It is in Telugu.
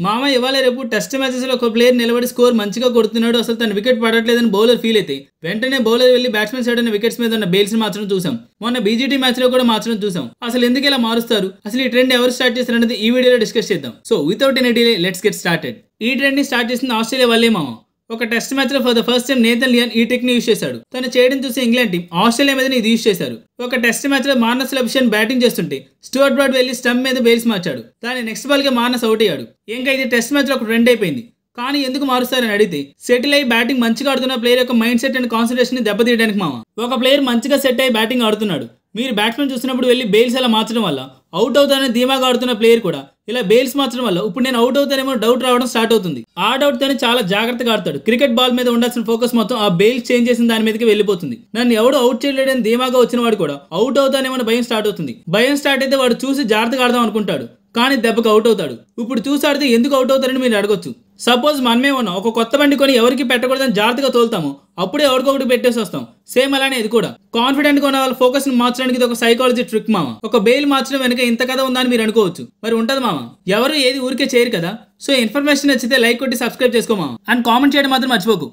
మామ ఇవాళ రేపు టెస్ట్ మ్యాచెస్ లో ఒక ప్లేయర్ నిలబడి స్కోర్ మంచిగా కొడుతున్నాడు, అసలు తన వికెట్ పడట్లేదని బౌలర్ ఫీల్ అయితే వెంటనే బౌలర్ వెళ్లి బ్యాట్స్మెన్ సైడ్ ఉన్న వికెట్స్ మీద ఉన్న బెయిల్స్ మార్చడం చూసాం. మొన్న బీజీటీ మ్యాచ్ లో కూడా మార్చడం చూసాం. అసలు ఎందుకు ఇలా మారుస్తారు, అసలు ఈ ట్రెండ్ ఎవరు స్టార్ట్ చేస్తారు అనేది ఈ వీడియోలో డిస్కస్ చేద్దాం. So without any delay let's get started. ఈ ట్రెండ్ ని స్టార్ట్ చేసింది ఆస్ట్రేలియా వల్లే మామ. ఒక టెస్ట్ మ్యాచ్ లో for the first time Nathan Lyon ఈ టెక్ ని యూస్ చేశాడు. తను చేయడం చూసి ఇంగ్లాండ్ టీం ఆస్ట్రేలియా మీద ఇది యూస్ చేశారు. ఒక టెస్ట్ మ్యాచ్ లో మార్నస్ లభిషన్ బ్యాటింగ్ చేస్తుంటే స్టూవర్ట్ బ్రాడ్ వెళ్లి స్టంప్ మీద బెయిల్స్ మార్చాడు. దాని నెక్స్ట్ బాల్ కి మార్నస్ అవుట్ అయ్యాడు. ఇంకా ఇది టెస్ట్ మ్యాచ్ లో ఒక ట్రెండ్ అయిపోయింది. కానీ ఎందుకు మారుస్తారని అడిగితే సెటిల్ అయ్యి బ్యాటింగ్ మంచిగా ఆడుతున్న ప్లేయర్ యొక్క మైండ్ సెట్ అండ్ కాన్సన్ట్రేషన్ ని దెబ్బతీయడానికి మామ. ఒక ప్లేయర్ మంచిగా సెట్ అయ్యి బ్యాటింగ్ ఆడుతున్నాడు, మీరు బ్యాట్స్మెన్ చూసినప్పుడు వెళ్ళి బెయిల్స్ అలా మార్చడం వల్ల అవుట్ అవుతానని ధీమాగా ఆడుతున్న ప్లేయర్ కూడా ఇలా బెయిల్స్ మార్చడం వల్ల ఇప్పుడు నేను అవుట్ అవుతానేమో డౌట్ రావడం స్టార్ట్ అవుతుంది. ఆ డౌట్ తోనే చాలా జాగ్రత్తగా ఆడతాడు. క్రికెట్ బాల్ మీద ఉండాల్సిన ఫోకస్ మొత్తం ఆ బెయిల్స్ చేంజ్ చేసిన దాని మీదకి వెళ్ళిపోతుంది. నన్ను ఎవడు అవుట్ చేయలేడని ధీమాగా వచ్చిన వాడు కూడా అవుట్ అవుతానేమో భయం స్టార్ట్ అవుతుంది. భయం స్టార్ట్ అయితే వాడు చూసి జాగ్రత్తగా ఆడదాం అనుకుంటాడు, కానీ దెబ్బకు అవుట్ అవుతాడు. ఇప్పుడు చూసి ఆడితే ఎందుకు అవుట్ అవుతారని మీరు అడగొచ్చు. సపోజ్ మనమే ఉన్నాం, ఒక కొత్త బండి కొని ఎవరికి పెట్టకూడదని జాగ్రత్తగా తోలుతాము, అప్పుడే ఎవరికొకటి పెట్టేసి వస్తాం. సేమ్ అలానే ఇది కూడా. కాన్ఫిడెంట్ గా ఉన్న వాళ్ళ ఫోకస్ ని మార్చడానికి ఇది ఒక సైకాలజీ ట్రిక్ మామ. ఒక బెయిల్ మార్చడం వెనుక ఇంత కథ ఉందని మీరు అనుకోవచ్చు. మరి ఉంటది మామ, ఎవరు ఏది ఊరికే చేయరు కదా. సో ఇన్ఫర్మేషన్ నచ్చితే లైక్ కొట్టి సబ్స్క్రైబ్ చేసుకో మామ, అండ్ కామెంట్ చేయడం మాత్రం మర్చిపోకు.